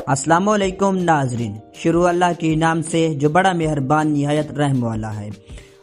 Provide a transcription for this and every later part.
السلام علیکم ناظرین، شروع اللہ کے نام سے جو بڑا مہربان نہایت رحم والا ہے۔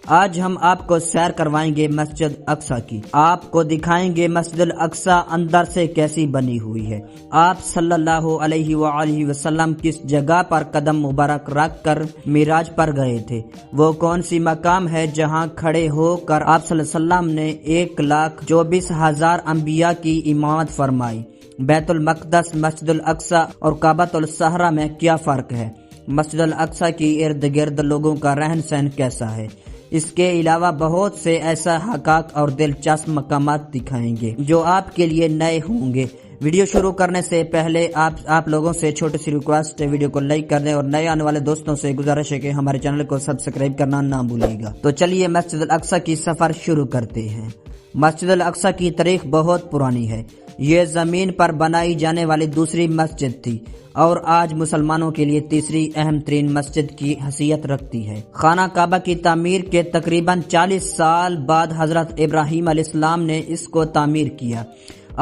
آج ہم آپ کو سیر کروائیں گے مسجد اقصی کی۔ آپ کو دکھائیں گے مسجد الاقصی اندر سے کیسی بنی ہوئی ہے۔ آپ صلی اللہ علیہ وآلہ وسلم کس جگہ پر قدم مبارک رکھ کر معراج پر گئے تھے؟ وہ کون سی مقام ہے جہاں کھڑے ہو کر آپ صلی اللہ علیہ وسلم نے 1,24,000 انبیاء کی امامت فرمائی؟ بیت المقدس، مسجد الاقصی اور کعبۃ الصخرہ میں کیا فرق ہے؟ مسجد الاقصی کی ارد گرد لوگوں کا رہن سہن کیسا ہے؟ اس کے علاوہ بہت سے ایسا حقائق اور دلچسپ مقامات دکھائیں گے جو آپ کے لیے نئے ہوں گے۔ ویڈیو شروع کرنے سے پہلے آپ لوگوں سے چھوٹی سی ریکویسٹ ہے، ویڈیو کو لائک کر دیں اور نئے آنے والے دوستوں سے گزارش ہے کہ ہمارے چینل کو سبسکرائب کرنا نہ بھولیے گا۔ تو چلیے مسجد الاقصی کی سفر شروع کرتے ہیں۔ مسجد الاقصی کی تاریخ بہت پرانی ہے۔ یہ زمین پر بنائی جانے والی دوسری مسجد تھی اور آج مسلمانوں کے لیے تیسری اہم ترین مسجد کی حیثیت رکھتی ہے۔ خانہ کعبہ کی تعمیر کے تقریباً 40 سال بعد حضرت ابراہیم علیہ السلام نے اس کو تعمیر کیا۔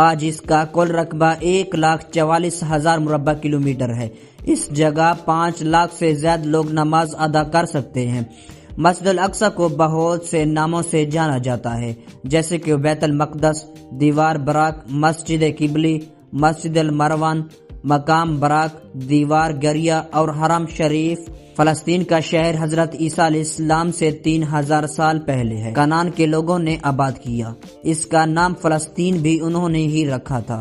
آج اس کا کل رقبہ 1,44,000 مربع کلومیٹر ہے۔ اس جگہ 5 لاکھ سے زیادہ لوگ نماز ادا کر سکتے ہیں۔ مسجد الاقصی کو بہت سے ناموں سے جانا جاتا ہے، جیسے کہ بیت المقدس، دیوار براق، مسجد قبلی، مسجد المروان، مقام براق، دیوار گریا اور حرم شریف۔ فلسطین کا شہر حضرت عیسیٰ علیہ السلام سے 3,000 سال پہلے ہے کنعان کے لوگوں نے آباد کیا۔ اس کا نام فلسطین بھی انہوں نے ہی رکھا تھا۔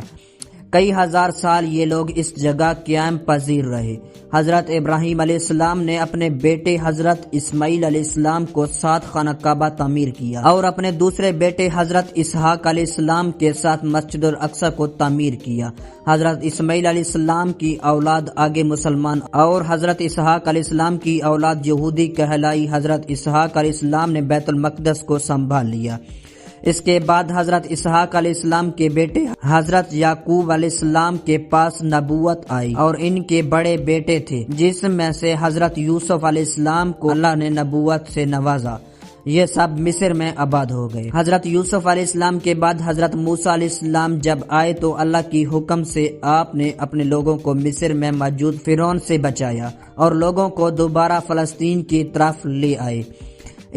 کئی ہزار سال یہ لوگ اس جگہ قیام پذیر رہے۔ حضرت ابراہیم علیہ السلام نے اپنے بیٹے حضرت اسماعیل علیہ السلام کو ساتھ خانہ کعبہ تعمیر کیا اور اپنے دوسرے بیٹے حضرت اسحاق علیہ السلام کے ساتھ مسجد الاقصی کو تعمیر کیا۔ حضرت اسماعیل علیہ السلام کی اولاد آگے مسلمان اور حضرت اسحاق علیہ السلام کی اولاد یہودی کہلائی۔ حضرت اسحاق علیہ السلام نے بیت المقدس کو سنبھال لیا۔ اس کے بعد حضرت اسحاق علیہ السلام کے بیٹے حضرت یعقوب علیہ السلام کے پاس نبوت آئی اور ان کے بڑے بیٹے تھے جس میں سے حضرت یوسف علیہ السلام کو اللہ نے نبوت سے نوازا۔ یہ سب مصر میں آباد ہو گئے۔ حضرت یوسف علیہ السلام کے بعد حضرت موسیٰ علیہ السلام جب آئے تو اللہ کی حکم سے آپ نے اپنے لوگوں کو مصر میں موجود فرعون سے بچایا اور لوگوں کو دوبارہ فلسطین کی طرف لے آئے۔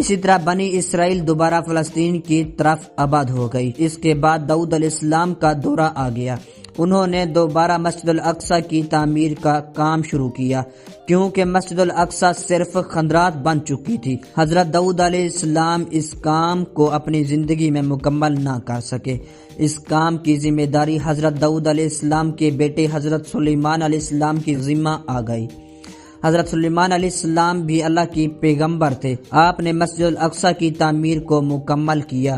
اسی طرح بنی اسرائیل دوبارہ فلسطین کی طرف آباد ہو گئی۔ اس کے بعد داؤد علیہ السلام کا دورہ آ گیا۔ انہوں نے دوبارہ مسجد الاقصی کی تعمیر کا کام شروع کیا کیونکہ مسجد الاقصی صرف خندرات بن چکی تھی۔ حضرت داؤد علیہ السلام اس کام کو اپنی زندگی میں مکمل نہ کر سکے۔ اس کام کی ذمہ داری حضرت داؤد علیہ السلام کے بیٹے حضرت سلیمان علیہ السلام کی ذمہ آ گئی۔ حضرت سلیمان علیہ السلام بھی اللہ کی پیغمبر تھے۔ آپ نے مسجد الاقصی کی تعمیر کو مکمل کیا۔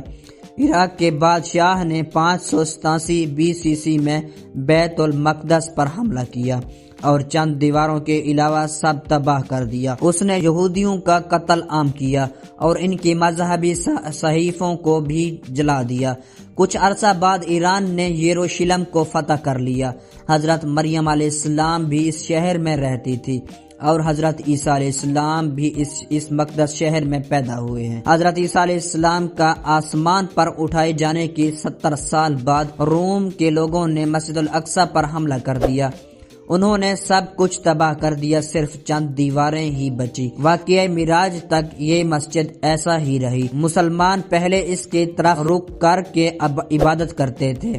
عراق کے بادشاہ نے 587 BCC میں بیت المقدس پر حملہ کیا اور چند دیواروں کے علاوہ سب تباہ کر دیا۔ اس نے یہودیوں کا قتل عام کیا اور ان کی مذہبی صحیفوں کو بھی جلا دیا۔ کچھ عرصہ بعد ایران نے یروشلم کو فتح کر لیا۔ حضرت مریم علیہ السلام بھی اس شہر میں رہتی تھی اور حضرت عیسیٰ علیہ السلام بھی اس مقدس شہر میں پیدا ہوئے ہیں۔ حضرت عیسیٰ علیہ السلام کا آسمان پر اٹھائے جانے کے 70 سال بعد روم کے لوگوں نے مسجد الاقصی پر حملہ کر دیا۔ انہوں نے سب کچھ تباہ کر دیا، صرف چند دیواریں ہی بچی۔ واقعہ معراج تک یہ مسجد ایسا ہی رہی۔ مسلمان پہلے اس کی طرف رخ کر کے عبادت کرتے تھے،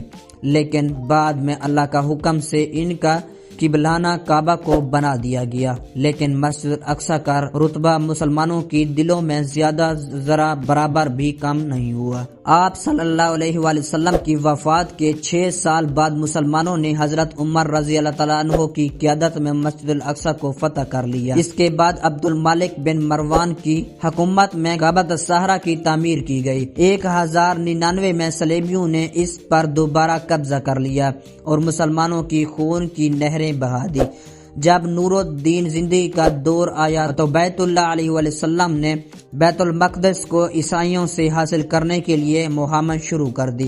لیکن بعد میں اللہ کا حکم سے ان کا قبلانہ کعبہ کو بنا دیا گیا، لیکن مسجد الاقصی کا رتبہ مسلمانوں کی دلوں میں زیادہ ذرا برابر بھی کم نہیں ہوا۔ آپ صلی اللہ علیہ وآلہ وسلم کی وفات کے 6 سال بعد مسلمانوں نے حضرت عمر رضی اللہ تعالیٰ عنہ کی قیادت میں مسجد الاقصی کو فتح کر لیا۔ اس کے بعد عبد الملک بن مروان کی حکومت میں کعبۃ الصخرہ کی تعمیر کی گئی۔ 1099 میں صلیبیوں نے اس پر دوبارہ قبضہ کر لیا اور مسلمانوں کی خون کی نہریں بہا دی۔ جب نور الدین زندگی کا دور آیا تو بیت اللہ علیہ وآلہ وسلم نے بیت المقدس کو عیسائیوں سے حاصل کرنے کے لیے مہم شروع کر دی۔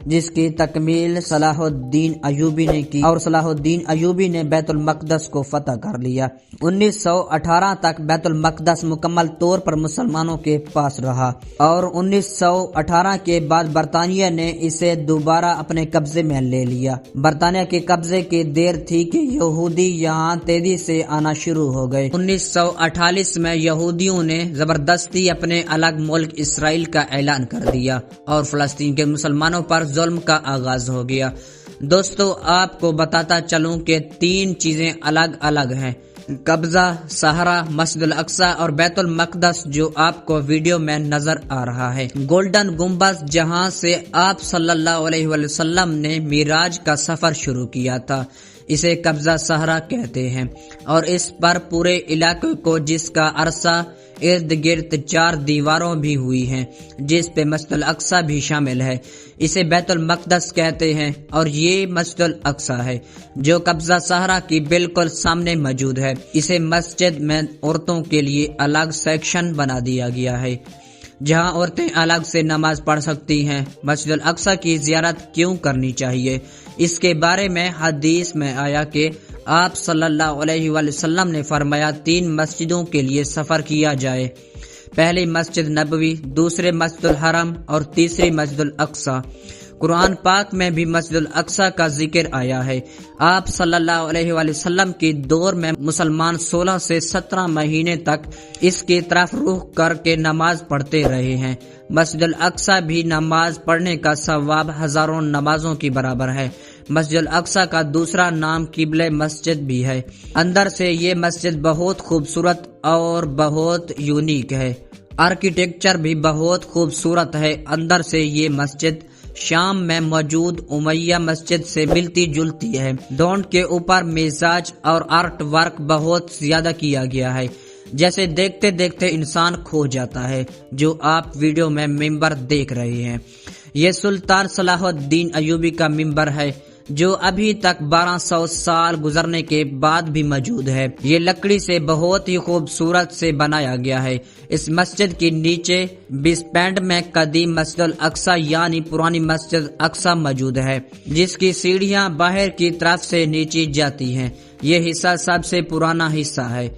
جس کی تکمیل صلاح الدین ایوبی نے کی اور صلاح الدین ایوبی نے بیت المقدس کو فتح کر لیا۔ 1918 تک بیت المقدس مکمل طور پر مسلمانوں کے پاس رہا اور 1918 کے بعد برطانیہ نے اسے دوبارہ اپنے قبضے میں لے لیا۔ برطانیہ کے قبضے کی دیر تھی کہ یہودی یہاں تیزی سے آنا شروع ہو گئے۔ 1948 میں یہودیوں نے زبردستی اپنے الگ ملک اسرائیل کا اعلان کر دیا اور فلسطین کے مسلمانوں پر ظلم کا آغاز ہو گیا۔ دوستو، آپ کو بتاتا چلوں کہ 3 چیزیں الگ الگ ہیں: قبضہ، صحرا، مسجد الاقصی اور بیت المقدس، جو آپ کو ویڈیو میں نظر آ رہا ہے۔ گولڈن گنبد، جہاں سے آپ صلی اللہ علیہ وسلم نے معراج کا سفر شروع کیا تھا، اسے قبضہ صحرا کہتے ہیں، اور اس پر پورے علاقے کو، جس کا عرصہ ارد گرد 4 دیواروں بھی ہوئی ہیں، جس پہ مسجد الاقصی بھی شامل ہے، اسے بیت المقدس کہتے ہیں، اور یہ مسجد الاقصی ہے جو قبضہ صحرا کی بالکل سامنے موجود ہے۔ اسے مسجد میں عورتوں کے لیے الگ سیکشن بنا دیا گیا ہے جہاں عورتیں الگ سے نماز پڑھ سکتی ہیں۔ مسجد الاقصی کی زیارت کیوں کرنی چاہیے؟ اس کے بارے میں حدیث میں آیا کہ آپ صلی اللہ علیہ وسلم نے فرمایا 3 مسجدوں کے لیے سفر کیا جائے، پہلی مسجد نبوی، دوسرے مسجد الحرم اور تیسری مسجد الاقصی۔ قرآن پاک میں بھی مسجد الاقصی کا ذکر آیا ہے۔ آپ صلی اللہ علیہ وسلم کی دور میں مسلمان 16 سے 17 مہینے تک اس کی طرف رخ کر کے نماز پڑھتے رہے ہیں۔ مسجد الاقصی بھی نماز پڑھنے کا ثواب ہزاروں نمازوں کی برابر ہے۔ مسجد الاقصی کا دوسرا نام قبلہ مسجد بھی ہے۔ اندر سے یہ مسجد بہت خوبصورت اور بہت یونیک ہے۔ آرکیٹیکچر بھی بہت خوبصورت ہے۔ اندر سے یہ مسجد شام میں موجود امیہ مسجد سے ملتی جلتی ہے۔ دونٹ کے اوپر مزاج اور آرٹ ورک بہت زیادہ کیا گیا ہے، جیسے دیکھتے دیکھتے انسان کھو جاتا ہے، جو آپ ویڈیو میں ممبر دیکھ رہے ہیں۔ یہ سلطان صلاح الدین ایوبی کا ممبر ہے، جو ابھی تک 1200 سال گزرنے کے بعد بھی موجود ہے۔ یہ لکڑی سے بہت ہی خوبصورت سے بنایا گیا ہے۔ اس مسجد کے نیچے بیسمنٹ میں قدیم مسجد الاقصی یعنی پرانی مسجد اقصی موجود ہے، جس کی سیڑھیاں باہر کی طرف سے نیچے جاتی ہیں۔ یہ حصہ سب سے پرانا حصہ ہے،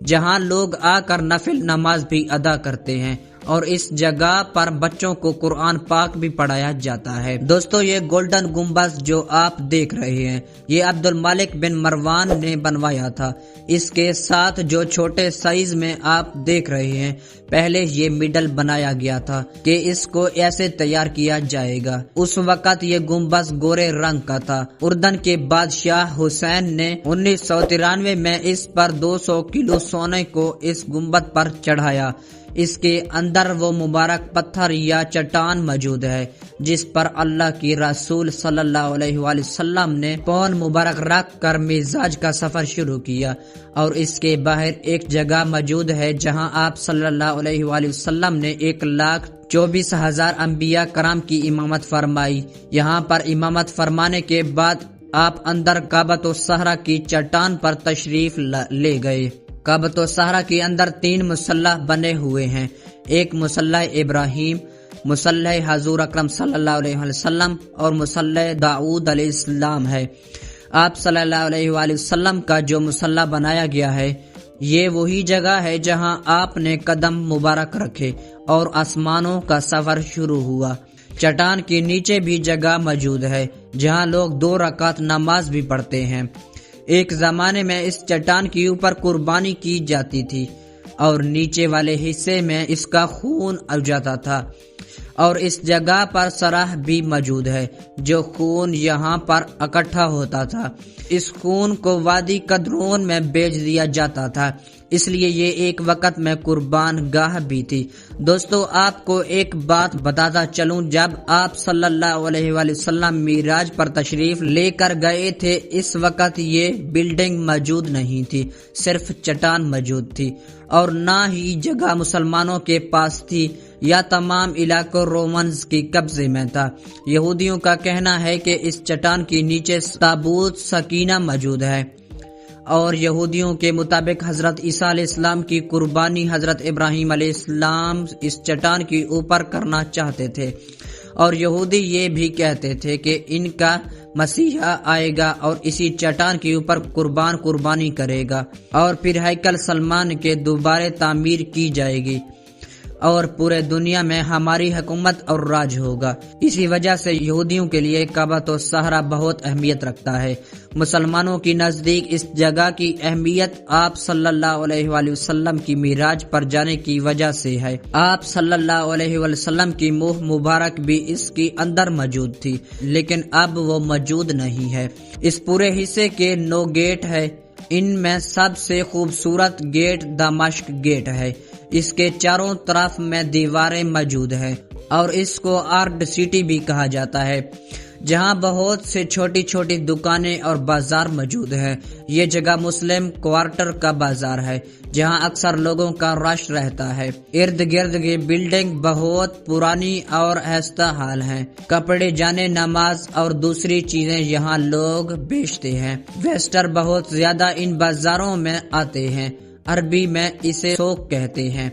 جہاں لوگ آ کر نفل نماز بھی ادا کرتے ہیں، اور اس جگہ پر بچوں کو قرآن پاک بھی پڑھایا جاتا ہے۔ دوستو، یہ گولڈن گنبد جو آپ دیکھ رہے ہیں، یہ عبد الملک بن مروان نے بنوایا تھا۔ اس کے ساتھ جو چھوٹے سائز میں آپ دیکھ رہے ہیں، پہلے یہ مڈل بنایا گیا تھا کہ اس کو ایسے تیار کیا جائے گا۔ اس وقت یہ گنبد گورے رنگ کا تھا۔ اردن کے بادشاہ حسین نے 1993 میں اس پر 200 کلو سونے کو اس گنبد پر چڑھایا۔ اس کے اندر وہ مبارک پتھر یا چٹان موجود ہے جس پر اللہ کی رسول صلی اللہ علیہ وآلہ وسلم نے پاؤں مبارک رکھ کر معراج کا سفر شروع کیا، اور اس کے باہر ایک جگہ موجود ہے جہاں آپ صلی اللہ علیہ وآلہ وسلم نے 1,24,000 انبیاء کرام کی امامت فرمائی۔ یہاں پر امامت فرمانے کے بعد آپ اندر کعبۃ الصحرا کی چٹان پر تشریف لے گئے۔ کعبۃ الصحرا کے اندر 3 مصلی بنے ہوئے ہیں۔ ایک مصلی ابراہیم، مصلی حضور اکرم صلی اللہ علیہ وسلم اور مصلی داؤد علیہ السلام ہے۔ آپ صلی اللہ علیہ وآلہ وسلم کا جو مصلی بنایا گیا ہے، یہ وہی جگہ ہے جہاں آپ نے قدم مبارک رکھے اور آسمانوں کا سفر شروع ہوا۔ چٹان کے نیچے بھی جگہ موجود ہے جہاں لوگ 2 رکعت نماز بھی پڑھتے ہیں۔ ایک زمانے میں اس چٹان کے اوپر قربانی کی جاتی تھی اور نیچے والے حصے میں اس کا خون اگ جاتا تھا، اور اس جگہ پر سراہ بھی موجود ہے جو خون یہاں پر اکٹھا ہوتا تھا۔ اس خون کو وادی قدرون میں بیچ دیا جاتا تھا، اس لیے یہ ایک وقت میں قربان گاہ بھی تھی۔ دوستو، آپ کو ایک بات بتاتا چلوں، جب آپ صلی اللہ علیہ وآلہ وسلم معراج پر تشریف لے کر گئے تھے، اس وقت یہ بلڈنگ موجود نہیں تھی، صرف چٹان موجود تھی، اور نہ ہی جگہ مسلمانوں کے پاس تھی، یا تمام علاقہ رومنز کی قبضے میں تھا۔ یہودیوں کا کہنا ہے کہ اس چٹان کے نیچے تابوت سکینہ موجود ہے، اور یہودیوں کے مطابق حضرت عیسیٰ علیہ السلام کی قربانی حضرت ابراہیم علیہ السلام اس چٹان کے اوپر کرنا چاہتے تھے، اور یہودی یہ بھی کہتے تھے کہ ان کا مسیحا آئے گا اور اسی چٹان کے اوپر قربانی کرے گا، اور پھر ہیکل سلمان کے دوبارہ تعمیر کی جائے گی اور پورے دنیا میں ہماری حکومت اور راج ہوگا۔ اسی وجہ سے یہودیوں کے لیے کعبۃ الصخرہ بہت اہمیت رکھتا ہے۔ مسلمانوں کی نزدیک اس جگہ کی اہمیت آپ صلی اللہ علیہ وآلہ وسلم کی معراج پر جانے کی وجہ سے ہے۔ آپ صلی اللہ علیہ وسلم کی منہ مبارک بھی اس کے اندر موجود تھی، لیکن اب وہ موجود نہیں ہے۔ اس پورے حصے کے 9 گیٹ ہے۔ ان میں سب سے خوبصورت گیٹ دمشق گیٹ ہے۔ اس کے چاروں طرف میں دیواریں موجود ہیں اور اس کو آرکڈ سٹی بھی کہا جاتا ہے، جہاں بہت سے چھوٹی چھوٹی دکانیں اور بازار موجود ہیں۔ یہ جگہ مسلم کوارٹر کا بازار ہے، جہاں اکثر لوگوں کا رش رہتا ہے۔ ارد گرد کی بلڈنگ بہت پرانی اور خستہ حال ہیں۔ کپڑے، جانے نماز اور دوسری چیزیں یہاں لوگ بیچتے ہیں۔ ویسٹر بہت زیادہ ان بازاروں میں آتے ہیں۔ عربی میں اسے سوق کہتے ہیں۔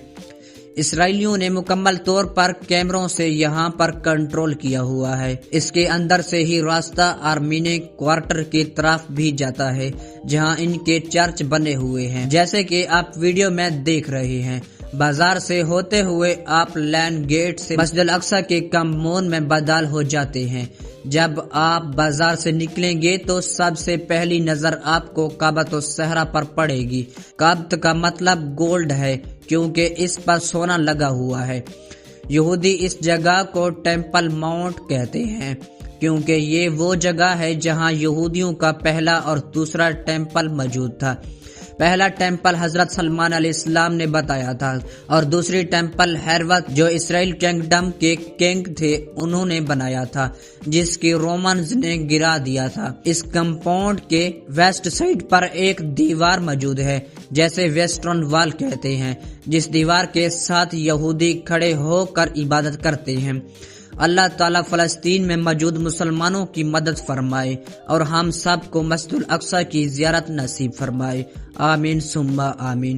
اسرائیلیوں نے مکمل طور پر کیمروں سے یہاں پر کنٹرول کیا ہوا ہے۔ اس کے اندر سے ہی راستہ آرمینی کوارٹر کی طرف بھی جاتا ہے، جہاں ان کے چرچ بنے ہوئے ہیں، جیسے کہ آپ ویڈیو میں دیکھ رہے ہیں۔ بازار سے ہوتے ہوئے آپ لینڈ گیٹ سے مسجد الاقصی کے کمپاؤنڈ میں بدل ہو جاتے ہیں۔ جب آپ بازار سے نکلیں گے تو سب سے پہلی نظر آپ کو کعبۃ الصخرہ پر پڑے گی۔ کعبۃ کا مطلب گولڈ ہے، کیونکہ اس پر سونا لگا ہوا ہے۔ یہودی اس جگہ کو ٹیمپل ماؤنٹ کہتے ہیں، کیونکہ یہ وہ جگہ ہے جہاں یہودیوں کا پہلا اور دوسرا ٹیمپل موجود تھا۔ پہلا ٹیمپل حضرت سلمان علیہ السلام نے بتایا تھا، اور دوسری ٹیمپل ہیروت جو اسرائیل کنگڈم کے کنگ تھے انہوں نے بنایا تھا، جس کی رومنز نے گرا دیا تھا۔ اس کمپاؤنڈ کے ویسٹ سائڈ پر ایک دیوار موجود ہے، جیسے ویسٹرن وال کہتے ہیں، جس دیوار کے ساتھ یہودی کھڑے ہو کر عبادت کرتے ہیں۔ اللہ تعالیٰ فلسطین میں موجود مسلمانوں کی مدد فرمائے اور ہم سب کو مسجد الاقصی کی زیارت نصیب فرمائے۔ آمین ثم آمین۔